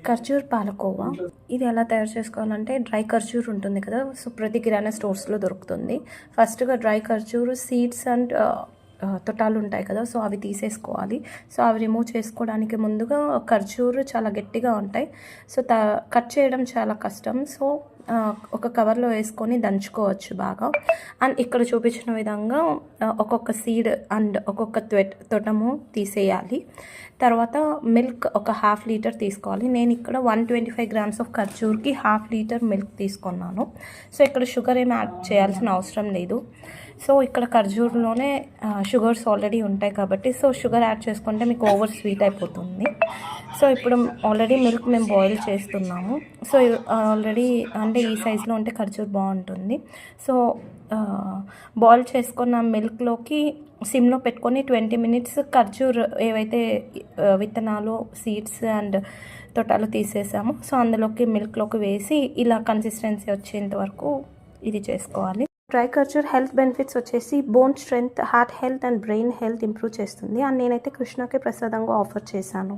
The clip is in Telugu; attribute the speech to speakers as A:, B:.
A: ఖర్జూర్ పాలకోవా. ఇది ఎలా తయారు చేసుకోవాలంటే డ్రై ఖర్జూర్ ఉంటుంది కదా, సో ప్రతి కిరాణా స్టోర్స్లో దొరుకుతుంది. ఫస్ట్గా డ్రై ఖర్జూర్ సీడ్స్ అండ్ తొటాలు ఉంటాయి కదా, సో అవి తీసేసుకోవాలి. సో అవి రిమూవ్ చేసుకోవడానికి ముందుగా ఖర్జూర్ చాలా గట్టిగా ఉంటాయి, సో కట్ చేయడం చాలా కష్టం. సో ఒక కవర్లో వేసుకొని దంచుకోవచ్చు బాగా. అండ్ ఇక్కడ చూపించిన విధంగా ఒక్కొక్క సీడ్ అండ్ ఒక్కొక్క తొటము తీసేయాలి. తర్వాత మిల్క్ ఒక 1/2 లీటర్ తీసుకోవాలి. నేను ఇక్కడ 125 గ్రామ్స్ ఆఫ్ ఖర్జూర్కి 1/2 లీటర్ మిల్క్ తీసుకున్నాను. సో ఇక్కడ షుగర్ ఏమి యాడ్ చేయాల్సిన అవసరం లేదు. సో ఇక్కడ ఖర్జూర్లోనే షుగర్స్ ఆల్రెడీ ఉంటాయి కాబట్టి సో షుగర్ యాడ్ చేసుకుంటే మీకు ఓవర్ స్వీట్ అయిపోతుంది. సో ఇప్పుడు ఆల్రెడీ మిల్క్ మేము బాయిల్ చేస్తున్నాము. సో ఆల్రెడీ అంటే ఈ సైజులో ఉంటే ఖర్జూర్ బాగుంటుంది. సో బాయిల్ చేసుకున్న మిల్క్లోకి సిమ్లో పెట్టుకొని 20 మినిట్స్ ఖర్జూర్ ఏవైతే విత్తనాలు సీడ్స్ అండ్ తొటాలు తీసేసామో సో అందులోకి మిల్క్లోకి వేసి ఇలా కన్సిస్టెన్సీ వచ్చేంత వరకు ఇది చేసుకోవాలి. డ్రై ఖర్జూర్ హెల్త్ బెనిఫిట్స్ వచ్చేసి bone strength, heart health and brain health improve చేస్తుంది. అండ్ నేనైతే కృష్ణకి ప్రసాదంగా ఆఫర్ చేశాను.